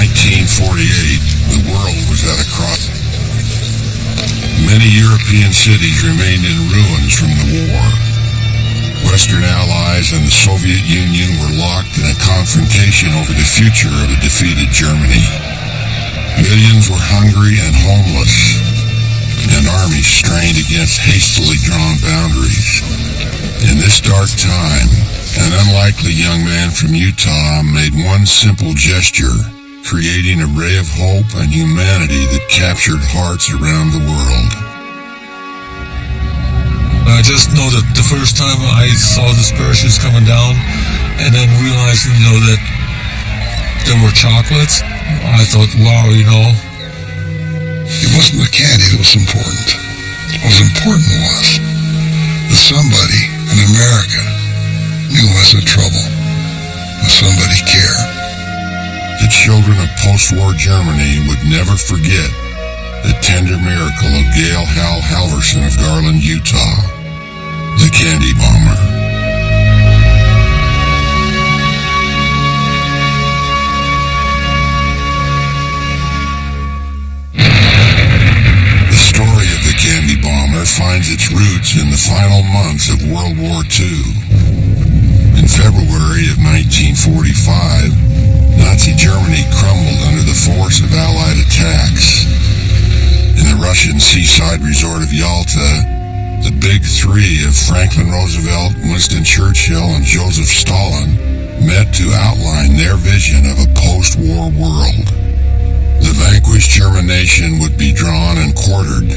1948, the world was at a crossing. Many European cities remained in ruins from the war. Western allies and the Soviet Union were locked in a confrontation over the future of a defeated Germany. Millions were hungry and homeless, and armies strained against hastily drawn boundaries. In this dark time, an unlikely young man from Utah made one simple gesture, creating a ray of hope and humanity that captured hearts around the world. I just know that the first time I saw the parachutes coming down, and then realizing, that there were chocolates, I thought, wow, It wasn't the candy that was important. What was important was that somebody in America knew I was in trouble, and somebody cared. The children of post-war Germany would never forget the tender miracle of Gail Hal Halverson of Garland, Utah, the candy bomber. The story of the candy bomber finds its roots in the final months of World War II. In February of 1945, Nazi Germany crumbled under the force of Allied attacks. In the Russian seaside resort of Yalta, the Big Three of Franklin Roosevelt, Winston Churchill, and Joseph Stalin met to outline their vision of a post-war world. The vanquished German nation would be drawn and quartered,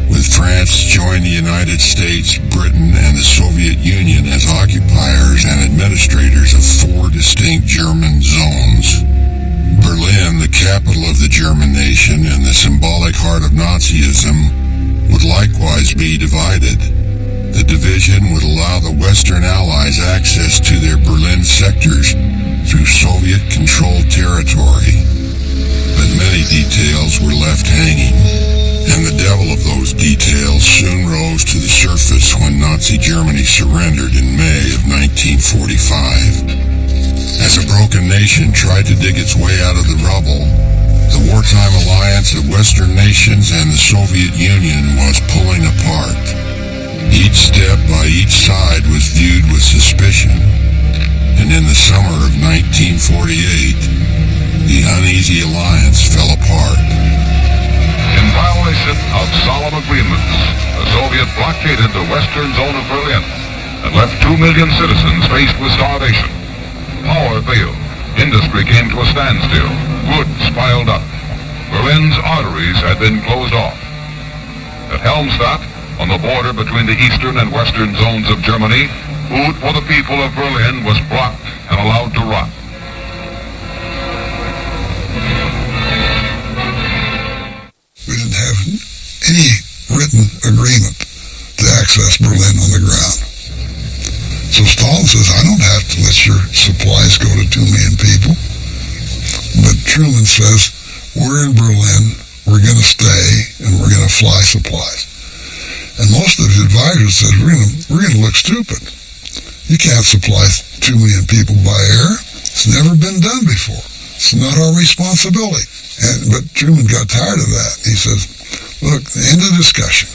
with France joining the United States, Britain, and the Soviet Union as occupiers and administrators of 4 distinct German zones. Berlin, the capital of the German nation and the symbolic heart of Nazism, would likewise be divided. The division would allow the Western Allies access to their Berlin sectors through Soviet-controlled territory. But many details were left hanging, and the devil of those details soon rose to the surface when Nazi Germany surrendered in May of 1945. As a broken nation tried to dig its way out of the rubble, the wartime alliance of Western nations and the Soviet Union was pulling apart. Each step by each side was viewed with suspicion, and in the summer of 1948, the uneasy alliance fell apart. In violation of solemn agreements, the Soviet blockaded the western zone of Berlin and left 2 million citizens faced with starvation. Power failed. Industry came to a standstill. Goods piled up. Berlin's arteries had been closed off. At Helmstadt, on the border between the eastern and western zones of Germany, food for the people of Berlin was blocked and allowed to rot. We didn't have any written agreement to access Berlin on the ground. So Stalin says, I don't have to let your supplies go to 2 million people. But Truman says, we're in Berlin, we're going to stay, and we're going to fly supplies. And most of the advisors said, we're going to look stupid. You can't supply 2 million people by air. It's never been done before. It's not our responsibility. But Truman got tired of that. He says, look, end of discussion.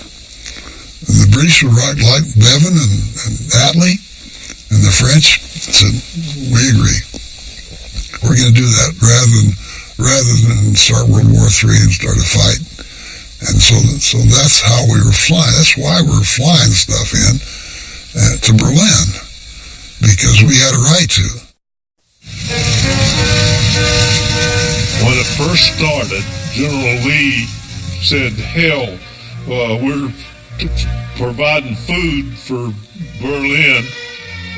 And the British were like Bevan and Attlee, and the French said, we agree. We're going to do that rather than start World War III and start a fight. And so that's how we were flying. That's why we were flying stuff in to Berlin, because we had a right to. When it first started, General Lee said, hell, we're providing food for Berlin.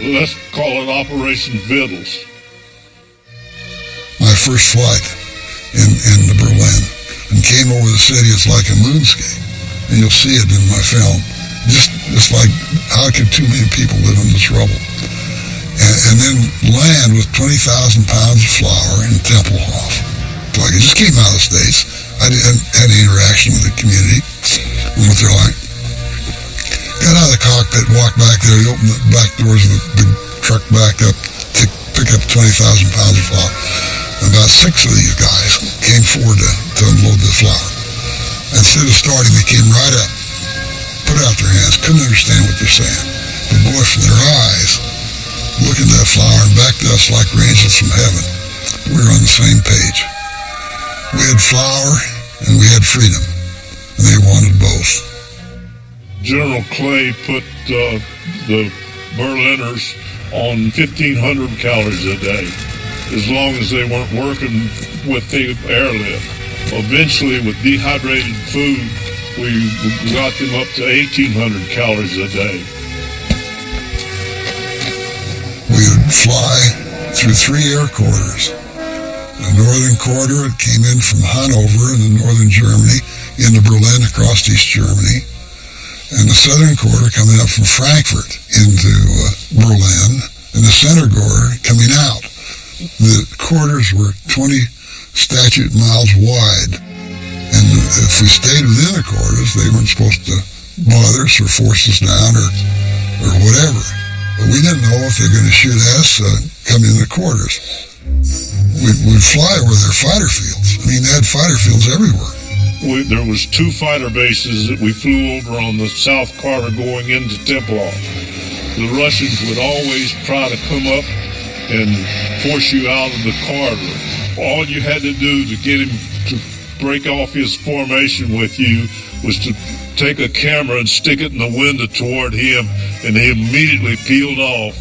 Let's call it Operation Vittles. My first flight into Berlin and came over the city, it's like a moonscape. And you'll see it in my film. Just like, how could 2 million people live in this rubble? And then land with 20,000 pounds of flour in Tempelhof. Like, it just came out of the States. I didn't have any interaction with the community and what they're like. Got out of the cockpit, walked back there, opened the back doors of the truck back up, pick up 20,000 pounds of flour. About 6 of these guys came forward to unload the flour. Instead of starting, they came right up, put out their hands, couldn't understand what they're saying. But boy, from their eyes, looking at that flour and back to us like angels from heaven, we were on the same page. We had flour and we had freedom, and they wanted both. General Clay put the Berliners on 1,500 calories a day, as long as they weren't working with the airlift. Eventually, with dehydrated food, we got them up to 1,800 calories a day. We would fly through 3 air corridors. The northern corridor, it came in from Hanover in northern Germany into Berlin across East Germany. And the southern corridor coming up from Frankfurt into Berlin, and the center corridor coming out. The corridors were 20 statute miles wide, and if we stayed within the corridors, they weren't supposed to bother us or force us down or whatever. But we didn't know if they're going to shoot us coming in the corridors. We'd fly over their fighter fields. I mean, they had fighter fields everywhere. There was 2 fighter bases that we flew over on the South Corridor going into Tempelhof. The Russians would always try to come up and force you out of the corridor. All you had to do to get him to break off his formation with you was to take a camera and stick it in the window toward him, and he immediately peeled off.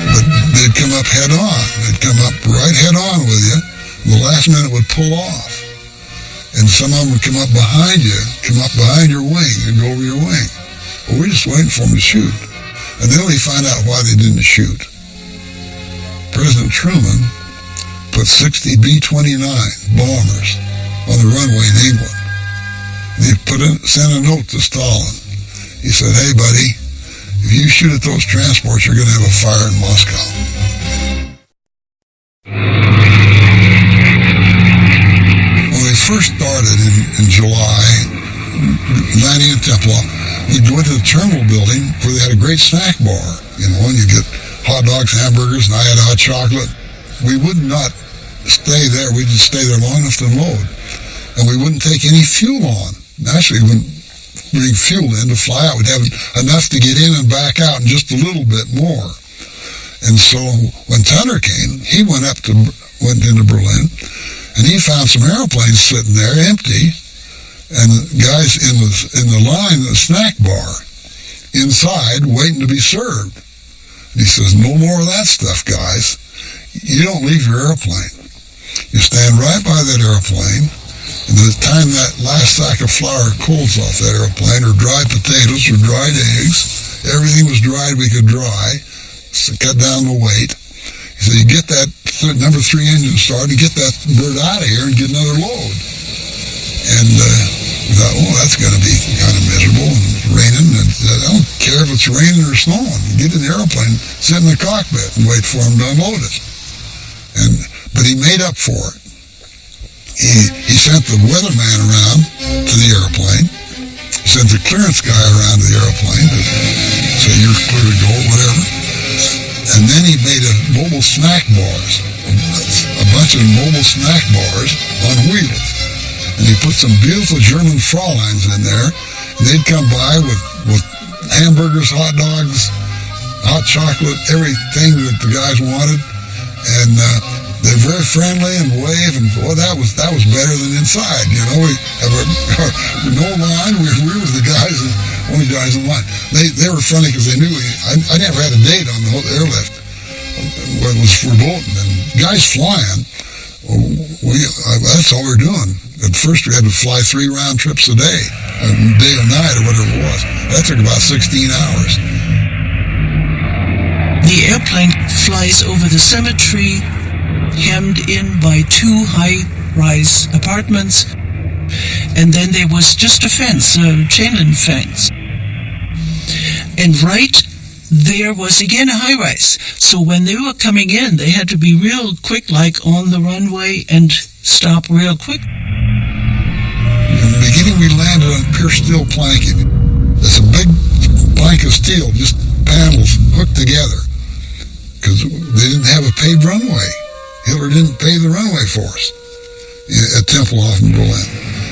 But they'd come up head on. They'd come up right head on with you. The last minute would pull off. And some of them would come up behind you, come up behind your wing and go over your wing. Well, we're just waiting for them to shoot. And then we find out why they didn't shoot. President Truman put 60 B-29 bombers on the runway in England. And he sent a note to Stalin. He said, "Hey, buddy, if you shoot at those transports, you're going to have a fire in Moscow." When we first started in July, landing in Tempelhof, we'd go into the terminal building where they had a great snack bar. You know, and you get hot dogs, hamburgers, and I had hot chocolate. We would not stay there. We'd just stay there long enough to load. And we wouldn't take any fuel on. Actually, we wouldn't bring fuel in to fly out. We'd have enough to get in and back out and just a little bit more. And so when Tunner came, he went into Berlin, and he found some airplanes sitting there empty, and guys in the line, the snack bar, inside waiting to be served. And he says, "No more of that stuff, guys. You don't leave your airplane. You stand right by that airplane, and by the time that last sack of flour cools off that airplane, or dried potatoes or dried eggs, everything was dried we could dry, so cut down the weight. He said, you get that number 3 engine started, and get that bird out of here and get another load." And we thought, oh, that's going to be kind of miserable and raining. And I don't care if it's raining or snowing. Get in the airplane, sit in the cockpit, and wait for him to unload it. But he made up for it. He sent the weatherman around to the airplane. He sent the clearance guy around to the airplane to say you're clear to go, whatever. And then he made mobile snack bars, a bunch of mobile snack bars on wheels. And he put some beautiful German Fräuleins in there. And they'd come by with hamburgers, hot dogs, hot chocolate, everything that the guys wanted. And they're very friendly and wave, and boy, that was better than inside. You know, we have no line. We were the guys, only guys in line. They were funny because they knew I never had a date on the whole airlift. It was verboten. And guys flying, that's all we're doing. At first, we had to fly 3 round trips a day or night or whatever it was. That took about 16 hours. The airplane flies over the cemetery, hemmed in by 2 high-rise apartments, and then there was just a fence, a chain-link fence. And right there was again a high-rise. So when they were coming in, they had to be real quick, like on the runway, and stop real quick. In the beginning, we landed on pure steel planking. It's a big plank of steel just panels hooked together because they didn't have a paved runway. Hitler didn't pave the runway for us at Tempelhof in Berlin.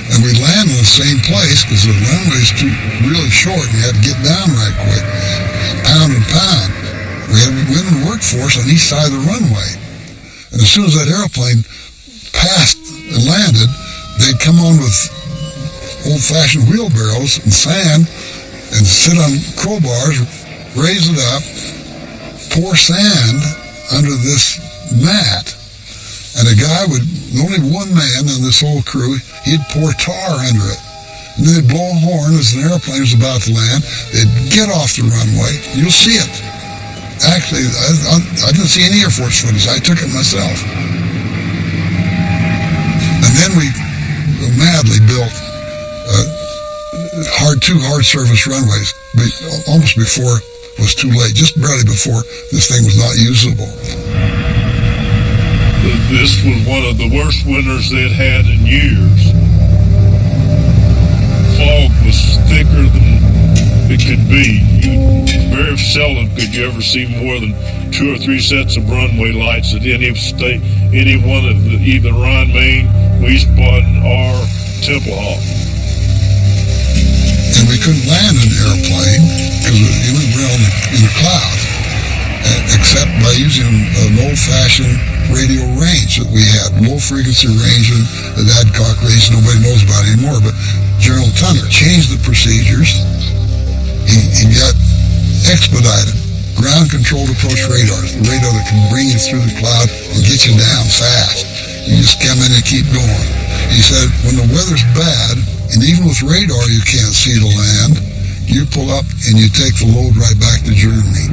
And we land in the same place because the runway is really short and you had to get down right quick. Pound and pound. We had women workforce on each side of the runway. And as soon as that airplane passed and landed, they'd come on with old-fashioned wheelbarrows and sand and sit on crowbars, raise it up, pour sand under this mat. And a guy would, only one man on this whole crew, he'd pour tar under it. And then they'd blow a horn as an airplane was about to land. They'd get off the runway. You'll see it. Actually, I didn't see any Air Force footage. I took it myself. And then we madly built two hard surface runways, almost before it was too late, just barely before this thing was not usable. This was one of the worst winters they'd had in years. Fog was thicker than it could be. Very seldom could you ever see more than 2 or 3 sets of runway lights at any one of either Rhein-Main, Wiesbaden, or Tempelhof. And we couldn't land an airplane because it was around in the clouds, except by using an old-fashioned radio range that we had, low-frequency range and the Adcock range nobody knows about anymore, but General Tunner changed the procedures. He got expedited ground-controlled approach radars, the radar that can bring you through the cloud and get you down fast. You just come in and keep going. He said, when the weather's bad, and even with radar you can't see the land, you pull up and you take the load right back to Germany.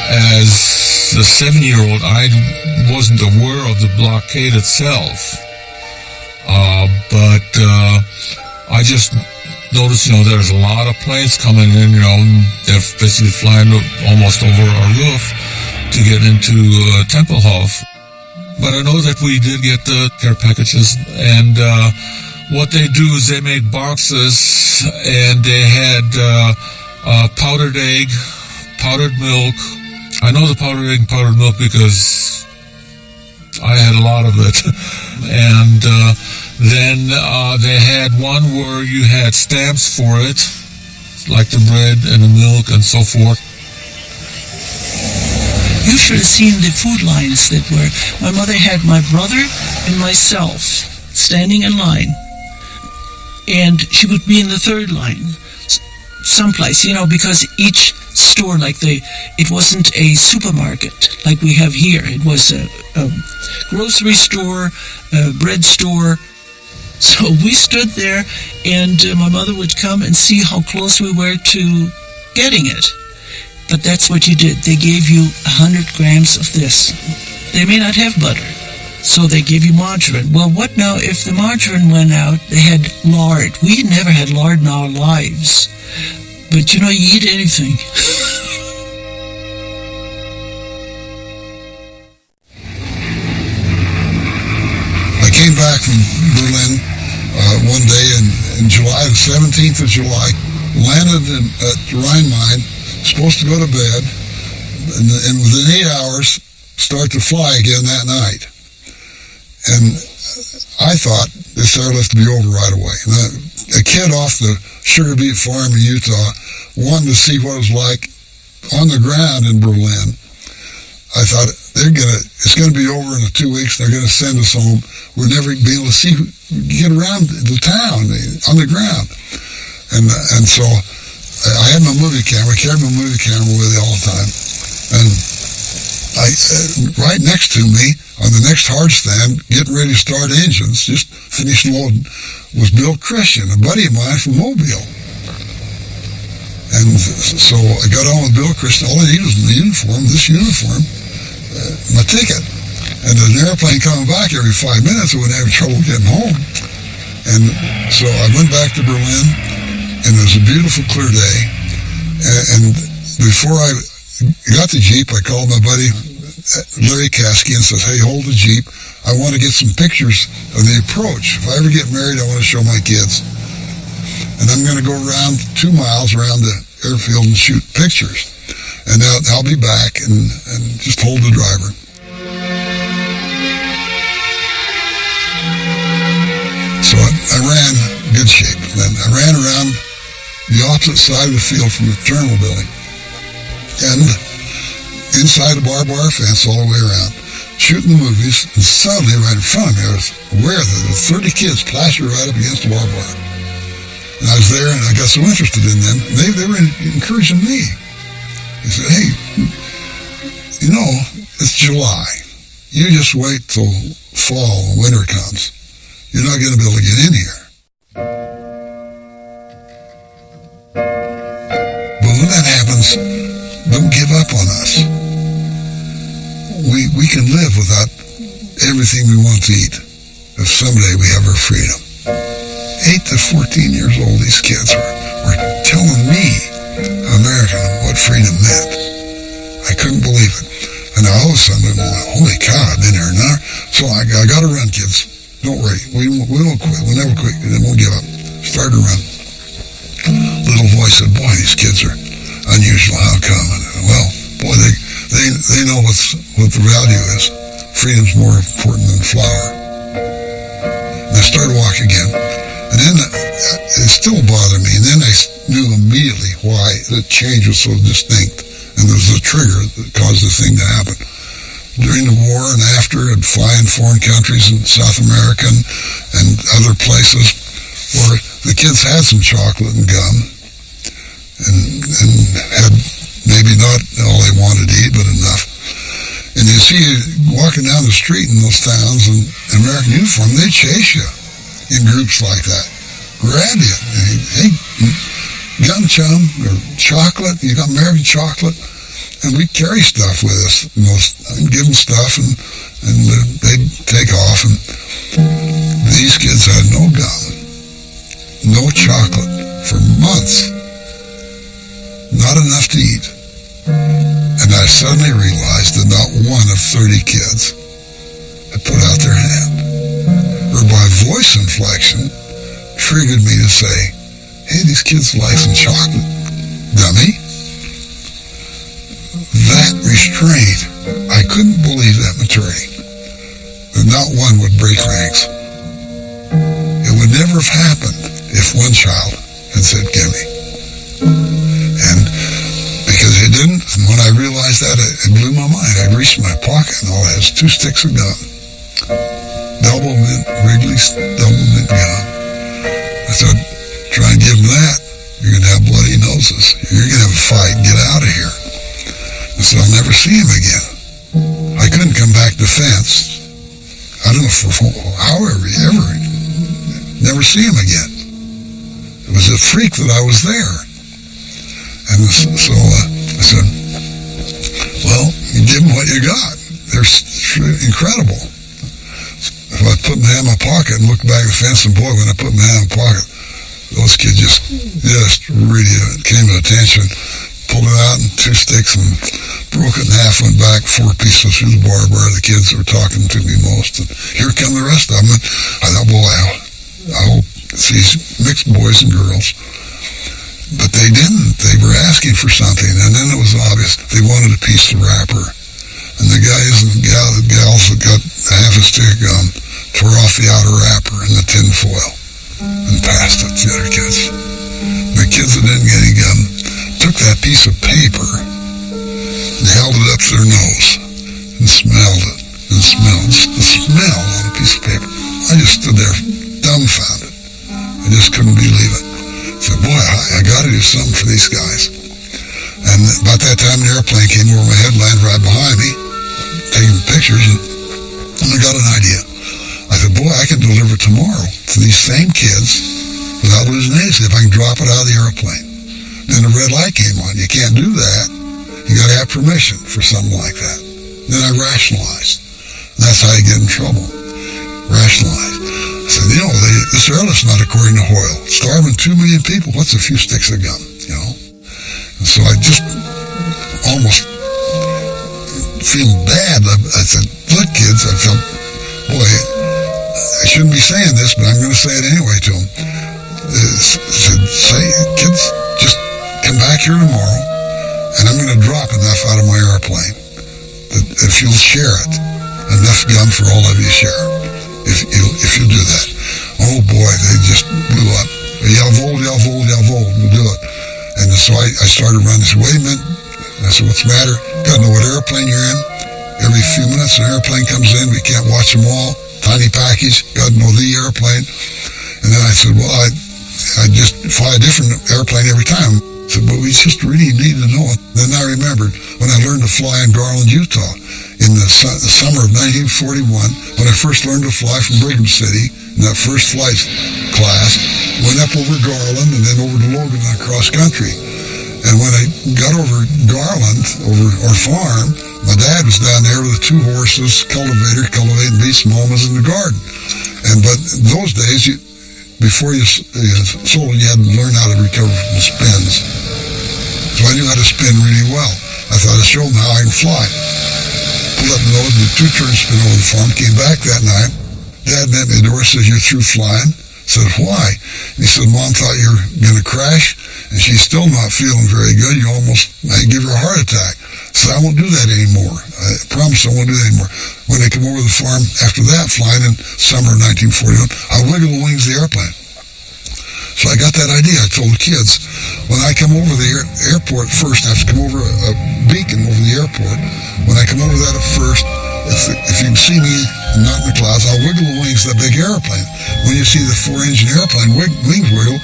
As a 7-year-old, I wasn't aware of the blockade itself, but I just noticed, there's a lot of planes coming in, they're basically flying almost over our roof to get into Tempelhof. But I know that we did get the care packages, and what they do is they make boxes, and they had powdered egg, powdered milk. I know the powdered egg and powdered milk because I had a lot of it. And then they had one where you had stamps for it, like the bread and the milk and so forth. You should have seen the food lines that were. My mother had my brother and myself standing in line, and she would be in the third line someplace, because each store, it wasn't a supermarket like we have here. It was a grocery store, a bread store. So we stood there, and my mother would come and see how close we were to getting it. But that's what you did. They gave you 100 grams of this. They may not have butter, so they gave you margarine. Well, what now if the margarine went out? They had lard. We never had lard in our lives. But you eat anything. I came back from Berlin one day in July, the 17th of July, landed at Rhein-Main, supposed to go to bed, and within 8 hours, start to fly again that night. And I thought this airlift would be over right away. And a kid off the sugar beet farm in Utah wanted to see what it was like on the ground in Berlin. I thought it's going to be over in 2 weeks. They're going to send us home. We'll never be able to get around the town on the ground. And so I had my movie camera. I carried my movie camera with me all the time. And right next to me on the next hard stand, getting ready to start engines, just finished loading, was Bill Christian, a buddy of mine from Mobile. And so I got on with Bill Christian. All I needed was this uniform, my ticket. And an airplane coming back every 5 minutes, I wouldn't have trouble getting home. And so I went back to Berlin, and it was a beautiful, clear day. And before I got the Jeep, I called my buddy Larry Caskey and says, hey, hold the Jeep. I want to get some pictures of the approach. If I ever get married, I want to show my kids. And I'm going to go around 2 miles around the airfield and shoot pictures. And I'll be back and just hold the driver. So I ran good shape. Then I ran around the opposite side of the field from the terminal building. And inside the barbed wire fence all the way around, shooting the movies, and suddenly right in front of me, I was aware that the 30 kids plastered right up against the barbed wire. And I was there, and I got so interested in them, they were encouraging me. They said, hey, you know, it's July. You just wait till fall and winter comes. You're not going to be able to get in here. But when that happens, don't give up on us. We can live without everything we want to eat if someday we have our freedom. 8 to 14 years old, these kids were telling me, American, what freedom meant. I couldn't believe it. And all of a sudden, I'm like, holy cow, I've been here now. So I got to run, kids. Don't worry. We won't quit. We'll never quit. We won't give up. Started to run. Little voice said, boy, these kids are unusual. How come? And, well, boy, they know what the value is. Freedom's more important than flour. And I started walking again. And then it still bothered me. And then I knew immediately why the change was so distinct. And there was a trigger that caused the thing to happen. During the war and after, I'd fly in foreign countries in South America and other places where the kids had some chocolate and gum and had maybe not all they wanted to eat, but enough. And you see walking down the street in those towns in American uniform, they chase you in groups like that, grab you. Hey, gum chum or chocolate, you got American chocolate. And we carry stuff with us, and give them stuff, and they'd take off. And these kids had no gum, no chocolate for months, not enough to eat. And I suddenly realized that not one of 30 kids had put out their hand. Or by voice inflection, triggered me to say, hey, these kids like some chocolate, dummy. That restraint, I couldn't believe that maturity. That not one would break ranks. It would never have happened if one child had said, gimme. And because it didn't, and when I realized that, it blew my mind. I'd reached my pocket and all I had was 2 sticks of gum. Double mint, Wrigley's double mint gum. I thought, try and give them that, you're going to have bloody noses. You're going to have a fight. Get out of here. I said, I'll never see him again. I couldn't come back to the fence. I don't know for however, ever. Never see him again. It was a freak that I was there. And so I said, well, you give them what you got. They're incredible. If I put my hand in my pocket and looked back at the fence, and boy, when I put my hand in my pocket, those kids just really came to attention. Pulled it out in 2 sticks and broke it in half, went back 4 pieces through the barbed wire. The kids were talking to me most. And here come the rest of them. And I thought, boy, I hope it's these mixed boys and girls. But they didn't. They were asking for something. And then it was obvious they wanted a piece of wrapper. And the guys and gals that got half a stick of gum tore off the outer wrapper and the tin foil and passed it to the other kids. And the kids that didn't get any gum took that piece of paper and held it up to their nose and smelled it and smelled the smell on a piece of paper. I just stood there dumbfounded. I just couldn't believe it. I said, boy, I got to do something for these guys. And about that time, an airplane came over my head, landed right behind me, taking pictures, and I got an idea. I said, boy, I can deliver tomorrow to these same kids without losing anything if I can drop it out of the airplane. Then the red light came on. You can't do that. You got to have permission for something like that. Then I rationalized. And that's how you get in trouble. Rationalize. I said, this airlift's not according to Hoyle. Starving 2 million people, what's a few sticks of gum, And so I just almost feeling bad. I said, look, kids, I felt boy, I shouldn't be saying this, but I'm going to say it anyway to him. Said, say, kids, just come back here tomorrow, and I'm going to drop enough out of my airplane that if you'll share it, enough gun for all of you to share, if you'll do that. Oh boy, they just blew up. Jawohl, jawohl, jawohl, we'll do it. And so I started running. I said, wait a minute. I said, what's the matter? Got to know what airplane you're in. Every few minutes an airplane comes in. We can't watch them all. Tiny package. Got to know the airplane. And then I said, well, I just fly a different airplane every time. I said, but we just really need to know it. Then I remembered when I learned to fly in Garland, Utah in the summer of 1941, when I first learned to fly from Brigham City in that first flight class, went up over Garland and then over to Logan and across country. And when I got over Garland, over our farm, my dad was down there with the 2 horses, cultivating beets and mamas in the garden. But those days, before you sold, you had to learn how to recover from the spins. So I knew how to spin really well. I thought I'd show them how I can fly. Pulled up the nose, did 2 turns spin over the farm, came back that night. Dad met me at the door, says, you're through flying? I said, why? And he said, Mom thought you were going to crash, and she's still not feeling very good. You almost might give her a heart attack. I said, I won't do that anymore. I promise I won't do that anymore. When they come over the farm after that, flying in summer of 1941, I wiggled the wings of the airplane. So I got that idea. I told the kids, when I come over the airport first, I have to come over a beacon over the airport. When I come over that at first, if you can see me not in the clouds, I'll wiggle the wings of that big airplane. When you see the 4-engine airplane wings wiggle,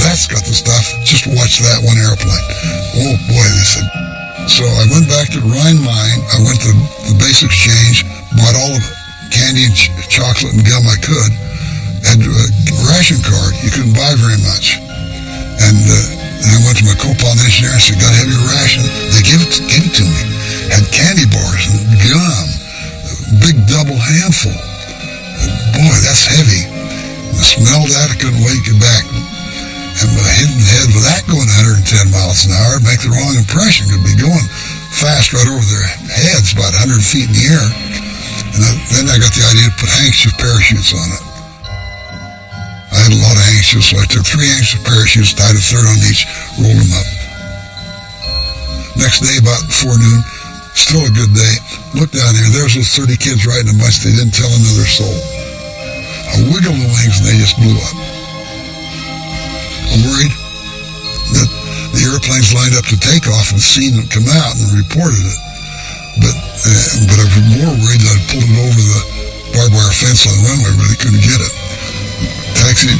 that's got the stuff. Just watch that one airplane. Oh boy, they said. So I went back to the Rhine mine. I went to the base exchange, bought all the candy and chocolate and gum I could. Had a ration card. You couldn't buy very much. And I went to my co-pilot engineer and said, got to have your ration. They gave it to me. Had candy bars and gum. Big double handful. Boy, that's heavy. And I smelled that. I couldn't wait to get back. And my hidden head, with that going 110 miles an hour, make the wrong impression. Could be going fast right over their heads, about 100 feet in the air. And then I got the idea to put handkerchief parachutes on it. I had a lot of handkerchiefs, so I took 3 handkerchief parachutes, tied a third on each, rolled them up. Next day, about before noon, still a good day. Looked down here, there's those 30 kids riding a bunch. They didn't tell another soul. I wiggled the wings and they just blew up. I'm worried that the airplanes lined up to take off and seen them come out and reported it. But I was more worried that I'd pulled it over the barbed wire fence on the runway where they couldn't get it. Taxied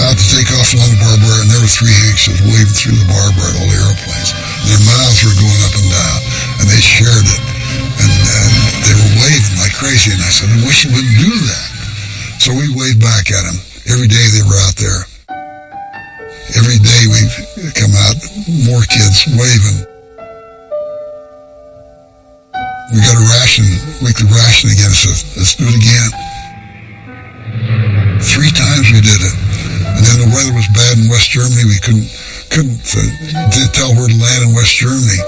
out to take off along the barbed wire, and there were 3 handkerchiefs waving through the barbed wire at all the airplanes. And their mouths were going up and down, and they shared it. And they were waving like crazy, and I said, I wish you wouldn't do that. So we waved back at them. Every day they were out there. Every day we come out, more kids waving. We got a weekly ration again. I said, let's do it again. 3 times we did it. And then the weather was bad in West Germany. We couldn't tell where to land in West Germany.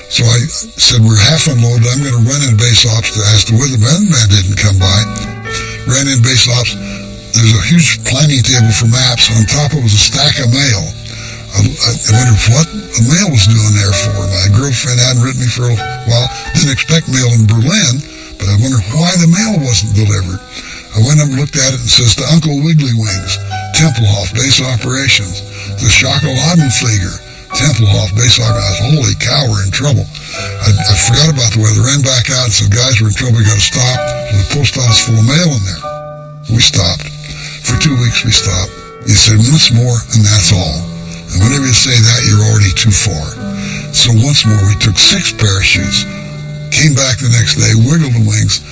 So I said, we're half unloaded. I'm going to run in base ops to ask the weatherman didn't come by. Ran in base ops. There's a huge planning table for maps. On top of it was a stack of mail. I wondered what the mail was doing there for. My girlfriend hadn't written me for a while. Didn't expect mail in Berlin, but I wondered why the mail wasn't delivered. I went up and looked at it and says, to Uncle Wiggly Wings, Tempelhof, base operations. The Schokoladenflieger, Tempelhof, base operations. Holy cow, we're in trouble. I forgot about the weather, ran back out and said, guys, we're in trouble, we got to stop. There's a post office full of mail in there. We stopped. For 2 weeks we stopped. He said, once more, and that's all. And whenever you say that, you're already too far. So once more, we took 6 parachutes, came back the next day, wiggled the wings,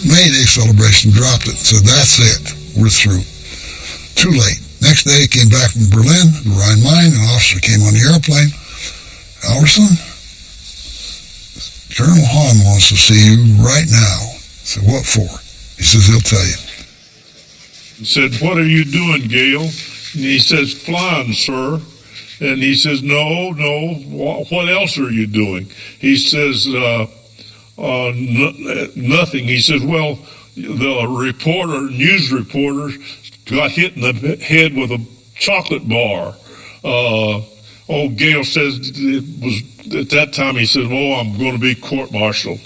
May Day celebration, dropped it, said, that's it, we're through. Too late. Next day, came back from Berlin, the Rhine mine, an officer came on the airplane. Alverson, Colonel Hahn wants to see you right now. I said, what for? He says, he'll tell you. He said, what are you doing, Gale? And he says, flying, sir. And he says, no, what else are you doing? He says, nothing. He says, well, the news reporter, got hit in the head with a chocolate bar. Old Gale says it was at that time. He said, I'm going to be court-martialed."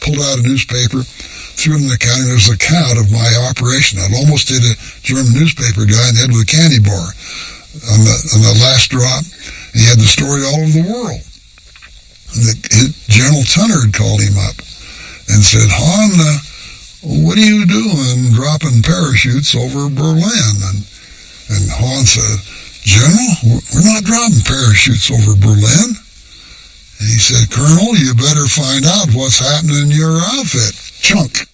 Pulled out a newspaper, threw it in the counter. There's an account of my operation. I almost did a German newspaper guy in the head with a candy bar on the last drop. He had the story all over the world. General Tunner had called him up and said, "Hahn, what are you doing dropping parachutes over Berlin?" And Hahn said, "General, we're not dropping parachutes over Berlin." And he said, "Colonel, you better find out what's happening in your outfit, chunk."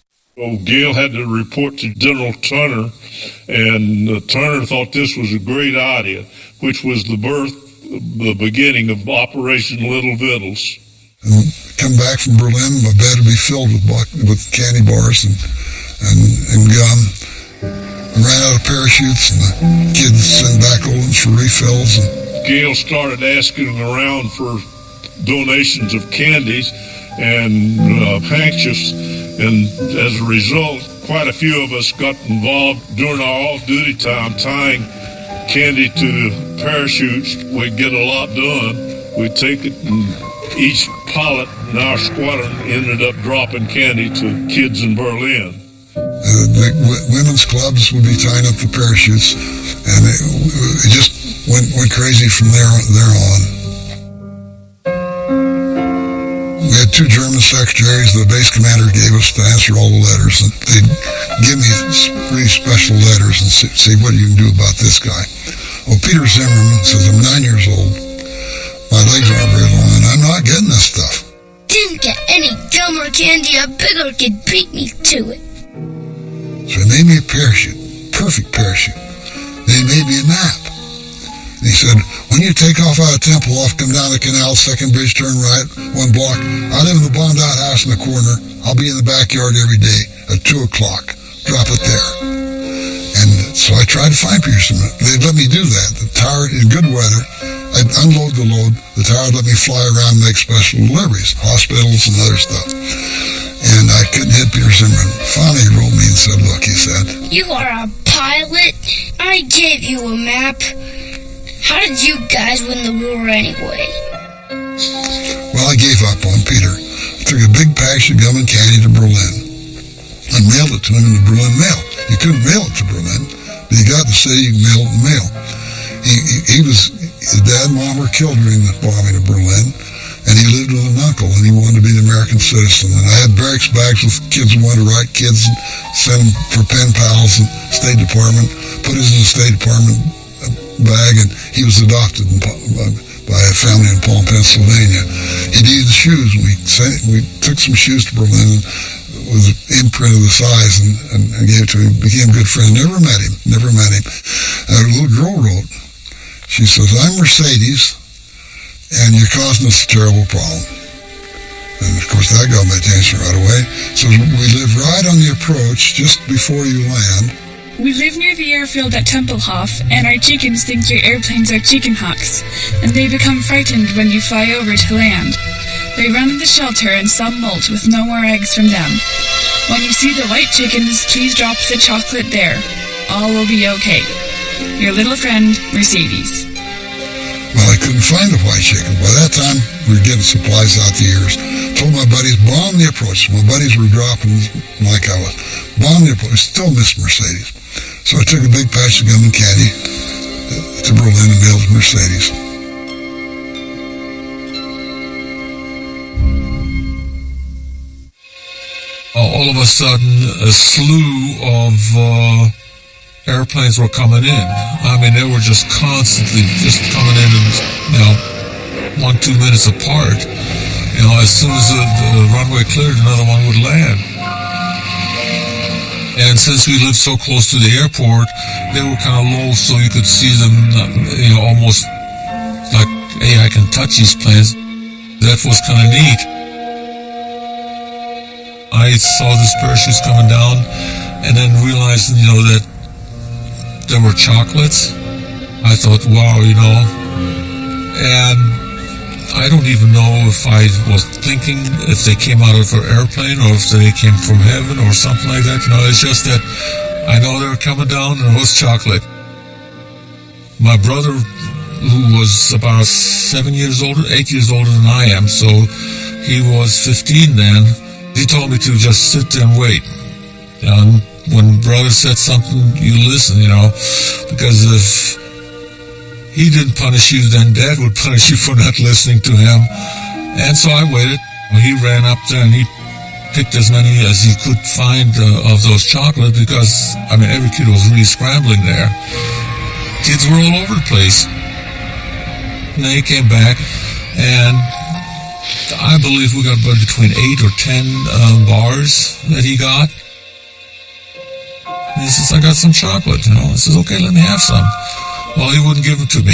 Gale had to report to General Turner, and Turner thought this was a great idea, which was the beginning of Operation Little Vittles. And come back from Berlin, my bed would be filled with candy bars and gum. I ran out of parachutes, and the kids sent back Olens for refills. And Gale started asking around for donations of candies and handkerchiefs, and as a result, quite a few of us got involved during our off-duty time tying candy to the parachutes. We'd get a lot done. We'd take it, and each pilot in our squadron ended up dropping candy to kids in Berlin. The women's clubs would be tying up the parachutes, and it just went crazy from there on. We had 2 German secretaries the base commander gave us to answer all the letters, and they'd give me really special letters and say what you can do about this guy. Well, Peter Zimmerman says, "I'm 9 years old. My legs aren't very long, and I'm not getting this stuff." Didn't get any gum or candy. A beggar could beat me to it. So he made me a parachute, perfect parachute. Then he made me a map. And he said, "When you take off out of Tempelhof, come down the canal, second bridge, turn right, 1 block. I live in the bombed out house in the corner. I'll be in the backyard every day at 2 o'clock. Drop it there." And so I tried to find Peterson. They'd let me do that. The tower, in good weather, I'd unload the load. The tower would let me fly around and make special deliveries, hospitals and other stuff. And I couldn't hit Peter Zimmerman. Finally, he wrote me and said, "Look," he said, "You are a pilot. I gave you a map. How did you guys win the war anyway?" Well, I gave up on Peter. I took a big package of gum and candy to Berlin and mailed it to him in the Berlin mail. You couldn't mail it to Berlin, but you got to say you can mail it in mail. His dad and mom were killed during the bombing of Berlin, and he lived with an uncle, and he wanted to be an American citizen. And I had barracks bags with kids who wanted to write kids and send them for pen pals and State Department, put his in the State Department bag, and he was adopted by a family in Palm, Pennsylvania. He needed the shoes, and we took some shoes to Berlin with an imprint of the size and gave it to him. Became a good friend. Never met him. And a little girl wrote, she says, "I'm Mercedes, and you're causing us a terrible problem." And of course that got my attention right away. So we live right on the approach just before you land. We live near the airfield at Tempelhof, and our chickens think your airplanes are chicken hawks, and they become frightened when you fly over to land. They run in the shelter and some molt with no more eggs from them. When you see the white chickens, please drop the chocolate there. All will be okay. Your little friend, Mercedes. Well, I couldn't find the white chicken. By that time, we were getting supplies out the ears. Told my buddies, bomb the approach. My buddies were dropping like I was. Bomb the approach. Still missed Mercedes. So I took a big patch of gum and candy to Berlin and mailed to Mercedes. All of a sudden, a slew of airplanes were coming in. I mean, they were just constantly just coming in and, 1-2 minutes apart. As soon as the runway cleared, another one would land. And since we lived so close to the airport, they were kind of low, so you could see them, almost like, hey, I can touch these planes. That was kind of neat. I saw these parachutes coming down, and then realized, that there were chocolates. I thought, wow, and I don't even know if I was thinking if they came out of an airplane or if they came from heaven or something like that. It's just that I know they were coming down and it was chocolate. My brother, who was about 8 years older than I am, so he was 15 then, he told me to just sit there and wait. And when brother said something, you listen, because if he didn't punish you, then Dad would punish you for not listening to him. And so I waited. He ran up there and he picked as many as he could find of those chocolates because, every kid was really scrambling there. Kids were all over the place. And then he came back, and I believe we got about between 8 or 10 bars that he got. And he says, I got some chocolate, I says, okay, let me have some. Well, he wouldn't give it to me.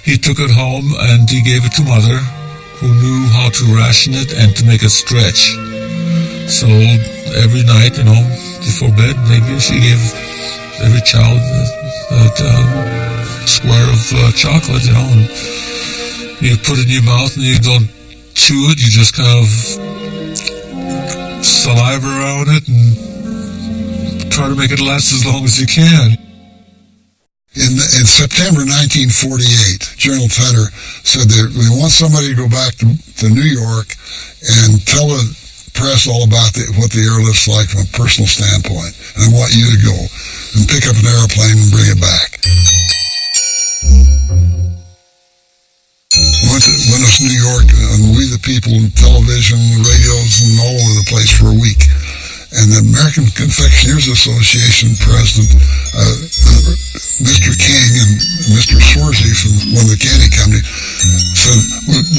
He took it home and he gave it to Mother, who knew how to ration it and to make it stretch. So every night, before bed, she gave every child that square of chocolate, and you put it in your mouth and you don't chew it, you just kind of saliva around it and try to make it last as long as you can. In September 1948, General Tedder said that we want somebody to go back to New York and tell the press all about what the airlift's like from a personal standpoint. And I want you to go and pick up an airplane and bring it back. Went to New York, and we the people, television, radios, and all over the place for a week. And the American Confectioners Association president, Mr. King and Mr. Swarzy from one of the candy company, said,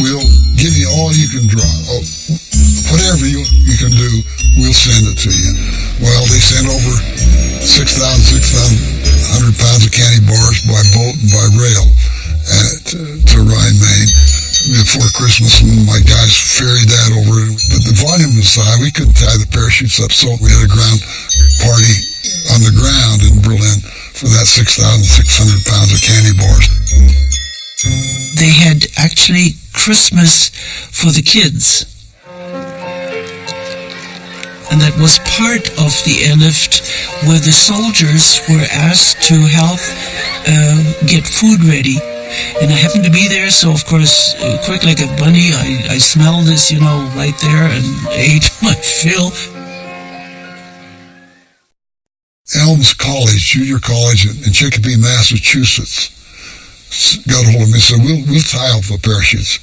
we'll give you all you can draw. Whatever you can do, we'll send it to you. Well, they sent over 6,100 pounds of candy bars by boat and by rail to Rhine, Maine before Christmas, and my guys ferried that over. But the volume was high. We couldn't tie the parachutes up, so we had a ground party on the ground in Berlin for that 6,600 pounds of candy bars. They had actually Christmas for the kids. And that was part of the airlift where the soldiers were asked to help get food ready. And I happened to be there, so of course, quick like a bunny, I smelled this, right there and ate my fill. Elms College, junior college in Chicopee, Massachusetts, got a hold of me and said, we'll tie up the parachutes.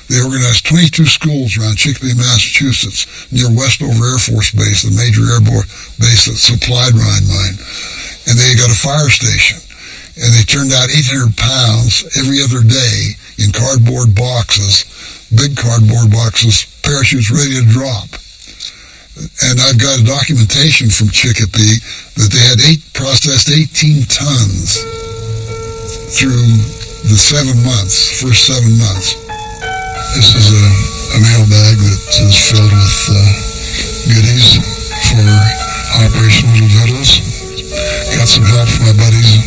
They organized 22 schools around Chicopee, Massachusetts, near Westover Air Force Base, the major airborne base that supplied Rhine Mine. And they got a fire station. And they turned out 800 pounds every other day in cardboard boxes, big cardboard boxes, parachutes ready to drop. And I've got documentation from Chicopee that they had processed 18 tons through the first 7 months. This is a mail bag that is filled with goodies for Operation Little Vidlas. Got some help from my buddies.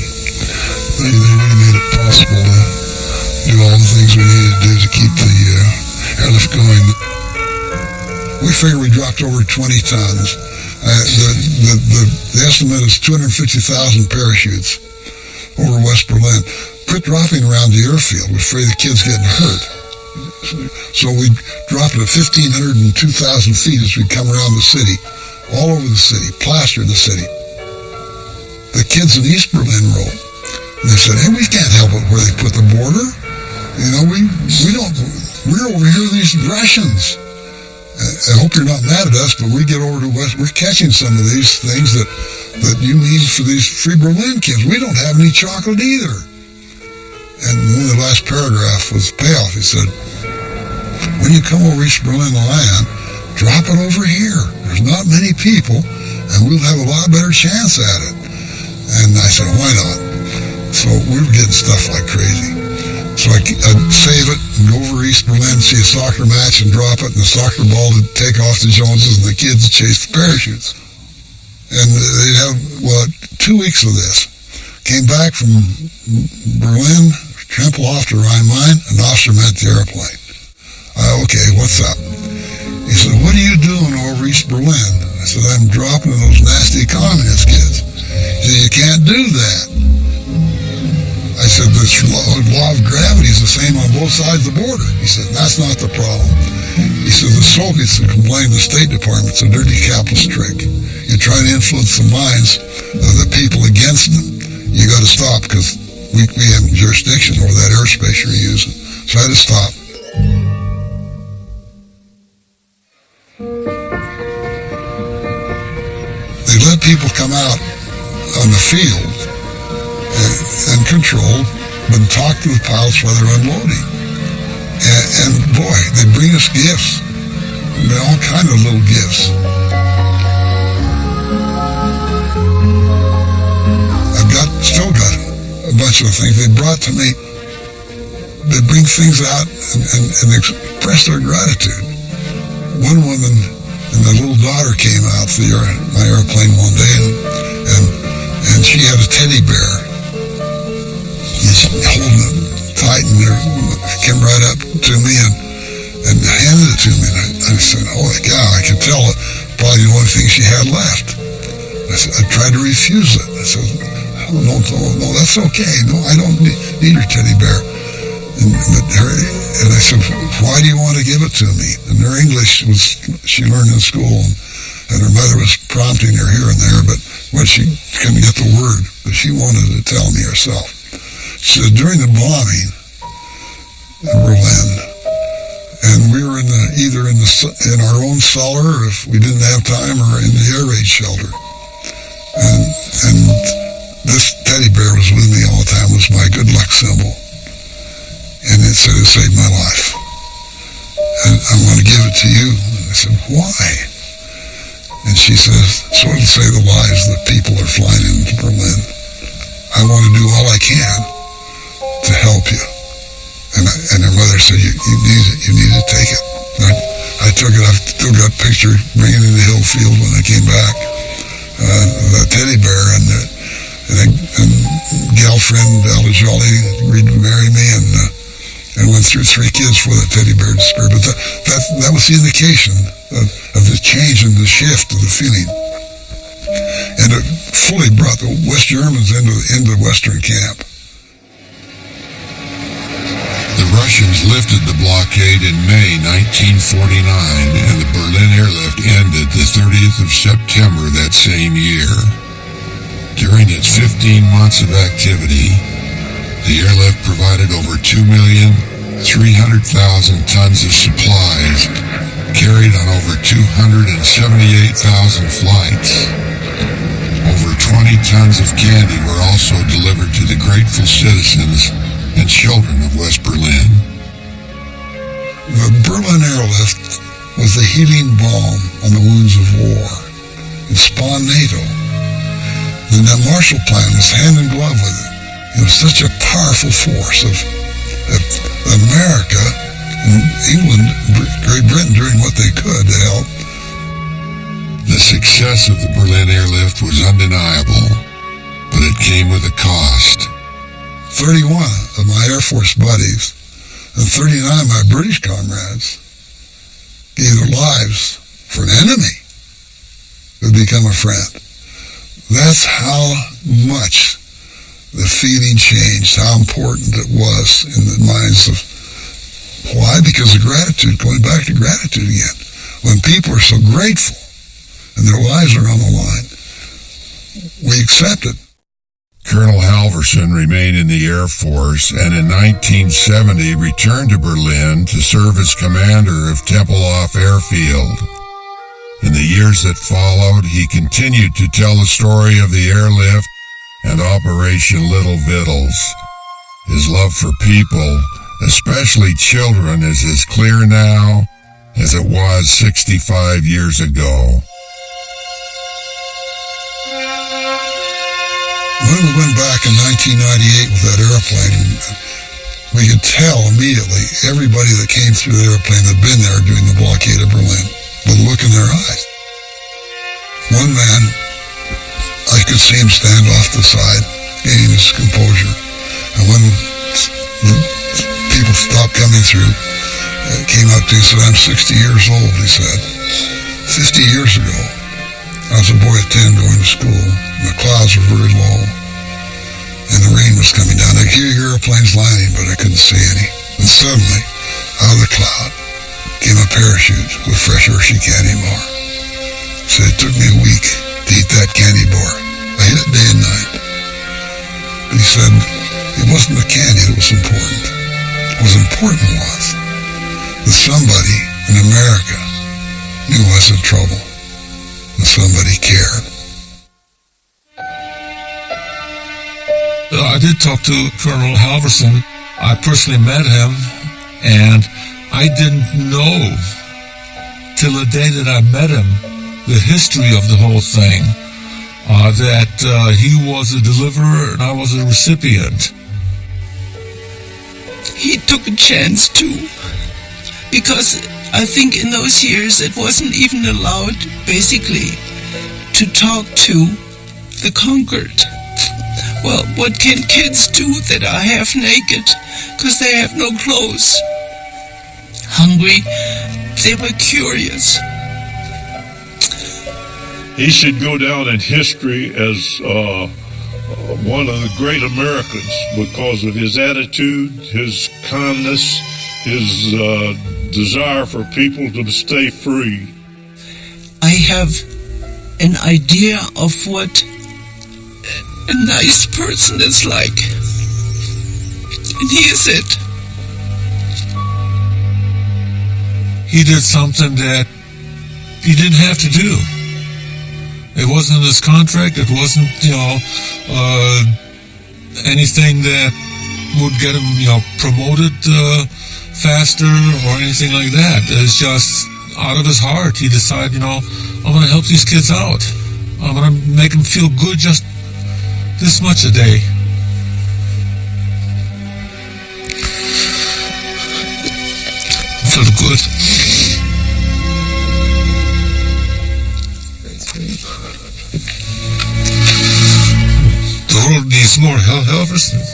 They really made it possible to do all the things we needed to do to keep the airlift going. We figure we dropped over 20 tons. The estimate is 250,000 parachutes over West Berlin. Quit dropping around the airfield. We're afraid the kids getting hurt. So we dropped it at 1,500 and 2,000 feet as we come around the city, all over the city, plastered the city. The kids in East Berlin wrote. They said, hey, we can't help it where they put the border. We're over here with these Russians. I hope you're not mad at us, but we get over to West, we're catching some of these things that you need for these Free Berlin kids. We don't have any chocolate either. And one of the last paragraph was the payoff. He said, when you come over East Berlin to land, drop it over here. There's not many people, and we'll have a lot better chance at it. And I said, why not? So we were getting stuff like crazy. So I'd save it and go over East Berlin, see a soccer match and drop it, and the soccer ball would take off the Joneses and the kids would chase the parachutes. And they'd have, 2 weeks of this. Came back from Berlin, Tempelhof to Rhine-Main, an officer met the airplane. Okay, what's up? He said, what are you doing over East Berlin? I said, I'm dropping those nasty communist kids. He said, you can't do that. I said, this law of gravity is the same on both sides of the border. He said, that's not the problem. He said, the Soviets have complained to the State Department. It's a dirty capitalist trick. You try to influence the minds of the people against them. You got to stop because we have jurisdiction over that airspace you're using. So I had to stop. They let people come out on the field and controlled, but talk to the pilots while they're unloading. And boy, they bring us gifts. All kind of little gifts. Still got a bunch of things they brought to me. They bring things out and express their gratitude. One woman and the little daughter came out to my airplane one day, and she had a teddy bear. She's holding it tight, and came right up to me and handed it to me. And I said, "Holy cow! I can tell it probably the only thing she had left." I tried to refuse it. I said, No, that's okay. No, I don't need your teddy bear. And I said, why do you want to give it to me? And her English she learned in school, and her mother was prompting her here and there, but she couldn't get the word. But she wanted to tell me herself. She said, during the bombing in Berlin, and we were either in our own cellar, or if we didn't have time, or in the air raid shelter. And this teddy bear was with me all the time. It was my good luck symbol. And it said it saved my life. And I want to give it to you. And I said, why? And she says, so it'll save the lives of the people that are flying into Berlin. I want to do all I can to help you. And her mother said, you need it. You need to take it. And I took it. I've still got a picture bringing it into Hillfield when I came back. That teddy bear and gal friend Ella Jolly agreed to marry me and went through 3 kids for that teddy bear disappeared. But that was the indication of the change and the shift of the feeling. And it fully brought the West Germans into the Western camp. The Russians lifted the blockade in May 1949, and the Berlin airlift ended the 30th of September that same year. During its 15 months of activity, the airlift provided over 2,300,000 tons of supplies, carried on over 278,000 flights. Over 20 tons of candy were also delivered to the grateful citizens and children of West Berlin. The Berlin airlift was the healing balm on the wounds of war. It spawned NATO. And that Marshall Plan was hand in glove with it. It was such a powerful force of America and England, Great Britain doing what they could to help. The success of the Berlin airlift was undeniable, but it came with a cost. 31 of my Air Force buddies and 39 of my British comrades gave their lives for an enemy who had become a friend. That's how much the feeling changed, how important it was in the minds of, why? Because of gratitude, going back to gratitude again. When people are so grateful and their lives are on the line, we accept it. Colonel Halverson remained in the Air Force and in 1970 returned to Berlin to serve as commander of Tempelhof Airfield. In the years that followed, he continued to tell the story of the airlift and Operation Little Vittles. His love for people, especially children, is as clear now as it was 65 years ago. When we went back in 1998 with that airplane, we could tell immediately everybody that came through the airplane had been there during the blockade of Berlin. The look in their eyes. One man, I could see him stand off to the side, gaining his composure. And when the people stopped coming through, came up to me and said, I'm 60 years old, he said. 50 years ago, I was a boy at 10 going to school, and the clouds were very low, and the rain was coming down. I could hear airplanes landing, but I couldn't see any. And suddenly, out of the cloud, came a parachute with fresh Hershey candy bar. So it took me a week to eat that candy bar. I ate it day and night. But he said, it wasn't the candy that was important. What was important was that somebody in America knew I was in trouble, and somebody cared. I did talk to Colonel Halverson. I personally met him, and I didn't know till the day that I met him the history of the whole thing, that he was a deliverer and I was a recipient. He took a chance too, because I think in those years it wasn't even allowed, basically, to talk to the conquered. Well, what can kids do that are half naked because they have no clothes? Hungry, they were curious. He should go down in history as one of the great Americans because of his attitude, his kindness, his desire for people to stay free. I have an idea of what a nice person is like. And he is it. He did something that he didn't have to do. It wasn't in his contract. It wasn't, anything that would get him, promoted faster or anything like that. It's just out of his heart. He decided, I'm going to help these kids out. I'm going to make them feel good just this much a day. Felt good. The world needs more Halversons.